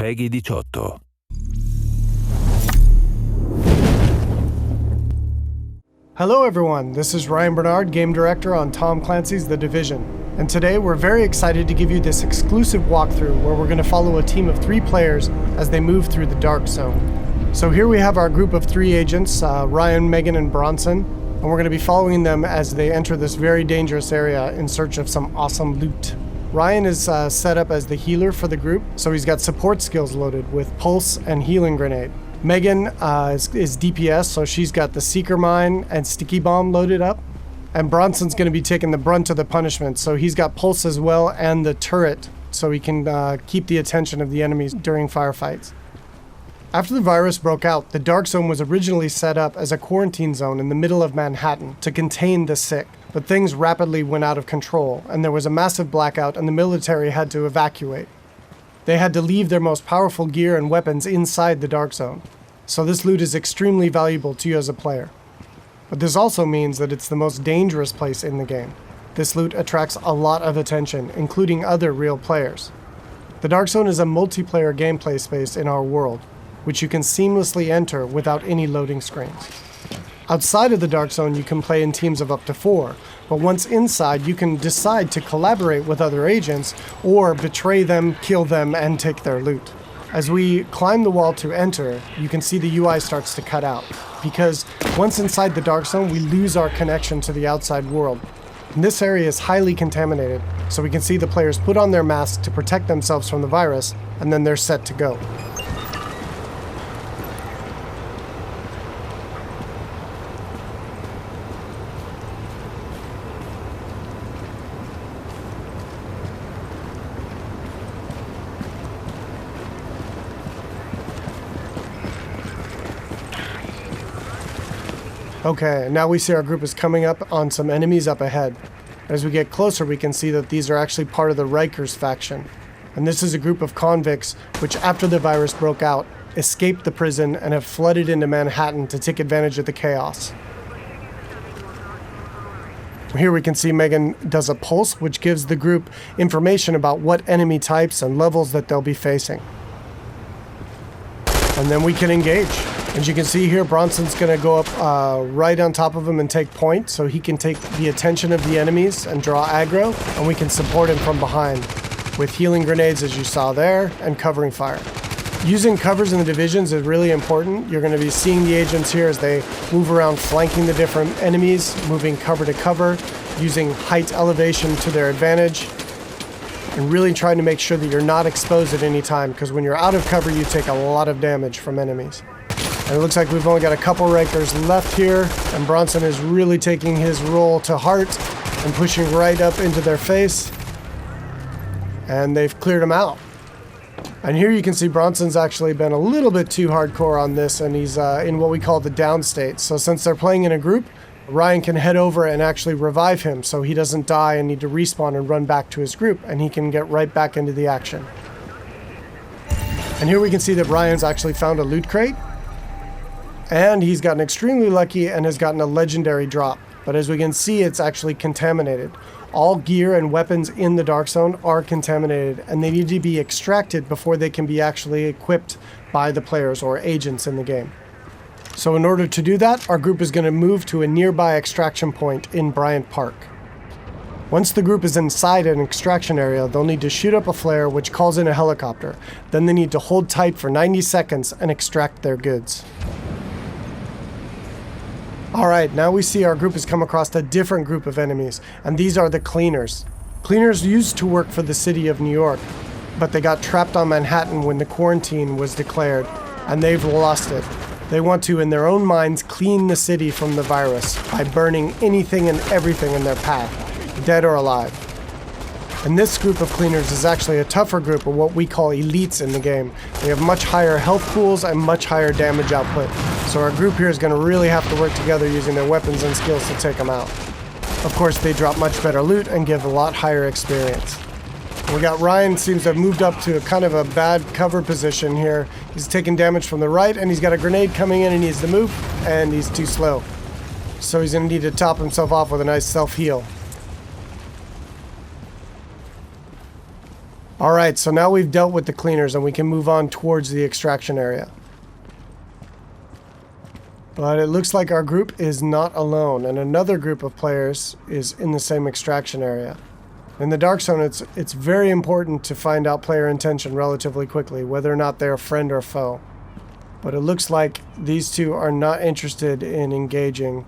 PEGI 18. Hello everyone, this is Ryan Bernard, Game Director on Tom Clancy's The Division. And today we're very excited to give you this exclusive walkthrough where we're going to follow a team of 3 players as they move through the Dark Zone. So here we have our group of 3 agents, Ryan, Megan, and Bronson, and we're going to be following them as they enter this very dangerous area in search of some awesome loot. Ryan is set up as the healer for the group, so he's got support skills loaded with Pulse and Healing Grenade. Megan is DPS, so she's got the Seeker Mine and Sticky Bomb loaded up. And Bronson's going to be taking the brunt of the punishment, so he's got Pulse as well and the turret, so he can keep the attention of the enemies during firefights. After the virus broke out, the Dark Zone was originally set up as a quarantine zone in the middle of Manhattan to contain the sick, but things rapidly went out of control, and there was a massive blackout and the military had to evacuate. They had to leave their most powerful gear and weapons inside the Dark Zone, so this loot is extremely valuable to you as a player. But this also means that it's the most dangerous place in the game. This loot attracts a lot of attention, including other real players. The Dark Zone is a multiplayer gameplay space in our world, which you can seamlessly enter without any loading screens. Outside of the Dark Zone, you can play in teams of up to 4, but once inside, you can decide to collaborate with other agents or betray them, kill them, and take their loot. As we climb the wall to enter, you can see the UI starts to cut out, because once inside the Dark Zone, we lose our connection to the outside world. And this area is highly contaminated, so we can see the players put on their masks to protect themselves from the virus, and then they're set to go. Okay, now we see our group is coming up on some enemies up ahead. As we get closer, we can see that these are actually part of the Rikers faction. And this is a group of convicts which, after the virus broke out, escaped the prison and have flooded into Manhattan to take advantage of the chaos. Here we can see Megan does a pulse, which gives the group information about what enemy types and levels that they'll be facing. And then we can engage. As you can see here, Bronson's going to go up right on top of him and take point, so he can take the attention of the enemies and draw aggro, and we can support him from behind with healing grenades, as you saw there, and covering fire. Using covers in the divisions is really important. You're going to be seeing the agents here as they move around flanking the different enemies, moving cover to cover, using height elevation to their advantage, and really trying to make sure that you're not exposed at any time, because when you're out of cover, you take a lot of damage from enemies. And it looks like we've only got a couple Rikers left here, and Bronson is really taking his role to heart and pushing right up into their face. And they've cleared him out. And here you can see Bronson's actually been a little bit too hardcore on this, and he's in what we call the down state. So since they're playing in a group, Ryan can head over and actually revive him so he doesn't die and need to respawn and run back to his group, and he can get right back into the action. And here we can see that Ryan's actually found a loot crate. And he's gotten extremely lucky and has gotten a legendary drop. But as we can see, it's actually contaminated. All gear and weapons in the Dark Zone are contaminated, and they need to be extracted before they can be actually equipped by the players or agents in the game. So in order to do that, our group is going to move to a nearby extraction point in Bryant Park. Once the group is inside an extraction area, they'll need to shoot up a flare which calls in a helicopter. Then they need to hold tight for 90 seconds and extract their goods. Alright, now we see our group has come across a different group of enemies, and these are the Cleaners. Cleaners used to work for the city of New York, but they got trapped on Manhattan when the quarantine was declared, and they've lost it. They want to, in their own minds, clean the city from the virus by burning anything and everything in their path, dead or alive. And this group of Cleaners is actually a tougher group of what we call elites in the game. They have much higher health pools and much higher damage output. So our group here is going to really have to work together using their weapons and skills to take them out. Of course, they drop much better loot and give a lot higher experience. We got Ryan seems to have moved up to a kind of a bad cover position here. He's taking damage from the right, and he's got a grenade coming in and he needs to move, and he's too slow. So he's going to need to top himself off with a nice self-heal. Alright, so now we've dealt with the cleaners and we can move on towards the extraction area. But it looks like our group is not alone, and another group of players is in the same extraction area. In the Dark Zone, it's very important to find out player intention relatively quickly, whether or not they're friend or foe. But it looks like these two are not interested in engaging,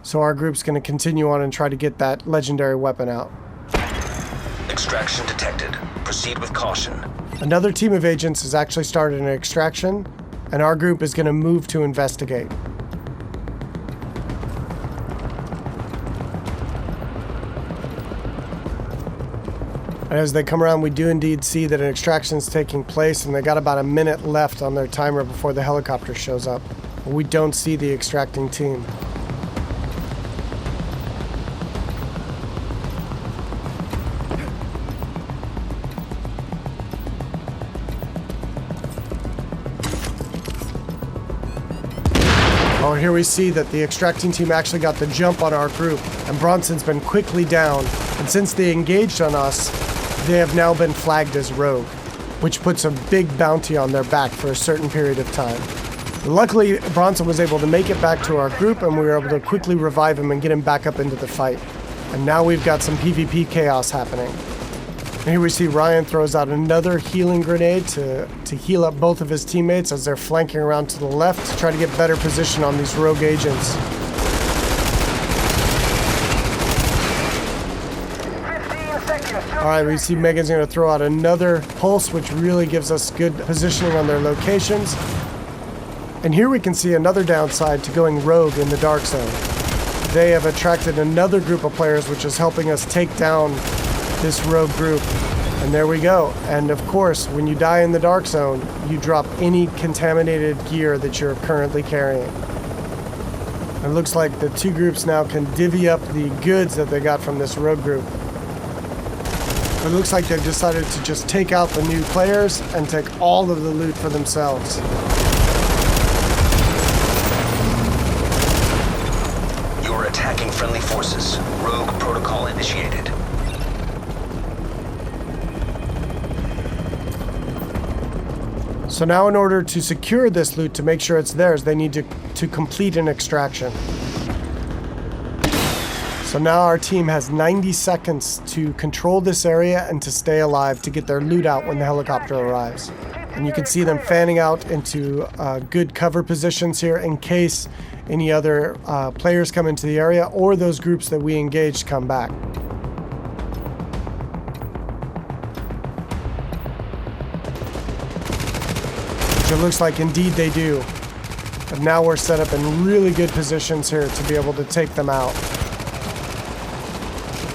so our group's going to continue on and try to get that legendary weapon out. Extraction detected. Proceed with caution. Another team of agents has actually started an extraction, and our group is going to move to investigate. And as they come around, we do indeed see that an extraction is taking place, and they got about a minute left on their timer before the helicopter shows up. We don't see the extracting team. Oh, here we see that the extracting team actually got the jump on our group, and Bronson's been quickly down, and since they engaged on us, they have now been flagged as rogue, which puts a big bounty on their back for a certain period of time. Luckily, Bronson was able to make it back to our group, and we were able to quickly revive him and get him back up into the fight. And now we've got some PvP chaos happening. And here we see Ryan throws out another healing grenade to heal up both of his teammates as they're flanking around to the left to try to get better position on these rogue agents. 15 seconds. Alright, we see Megan's going to throw out another pulse, which really gives us good positioning on their locations. And here we can see another downside to going rogue in the Dark Zone. They have attracted another group of players, which is helping us take down this rogue group. And there we go. And of course, when you die in the Dark Zone, you drop any contaminated gear that you're currently carrying. It looks like the two groups now can divvy up the goods that they got from this rogue group. It looks like they've decided to just take out the new players and take all of the loot for themselves. You're attacking friendly forces. Rogue protocol initiated. So now in order to secure this loot, to make sure it's theirs, they need to complete an extraction. So now our team has 90 seconds to control this area and to stay alive to get their loot out when the helicopter arrives. And you can see them fanning out into good cover positions here in case any other players come into the area or those groups that we engaged come back. It looks like indeed they do. But now we're set up in really good positions here to be able to take them out.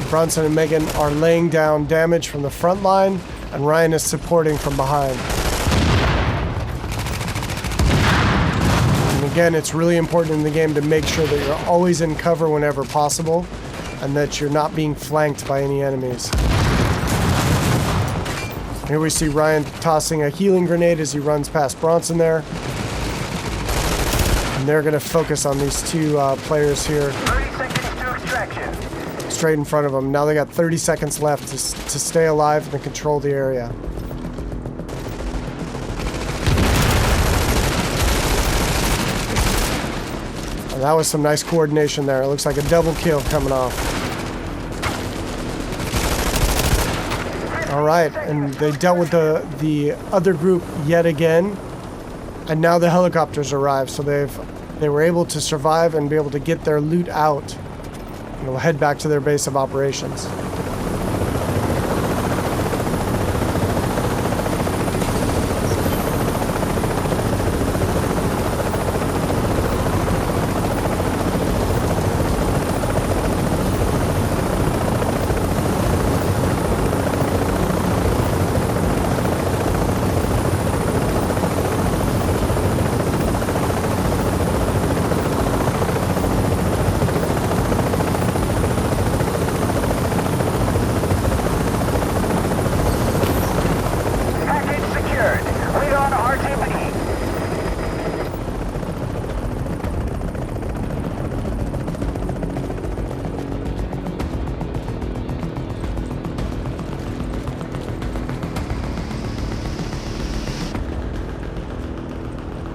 Bronson and Megan are laying down damage from the front line, and Ryan is supporting from behind. And again, it's really important in the game to make sure that you're always in cover whenever possible, and that you're not being flanked by any enemies. Here we see Ryan tossing a healing grenade as he runs past Bronson there. And they're going to focus on these two players here. 30 seconds to extraction. Straight in front of them. Now they got 30 seconds left to stay alive and control the area. And that was some nice coordination there. It looks like a double kill coming off. All right, and they dealt with the other group yet again, and now the helicopters arrived, so they were able to survive and be able to get their loot out, and they'll head back to their base of operations.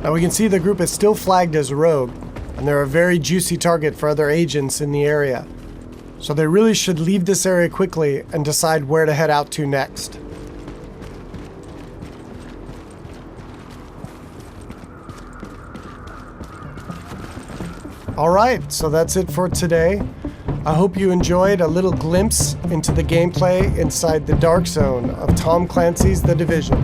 Now we can see the group is still flagged as rogue, and they're a very juicy target for other agents in the area. So they really should leave this area quickly and decide where to head out to next. Alright, so that's it for today. I hope you enjoyed a little glimpse into the gameplay inside the dark zone of Tom Clancy's The Division.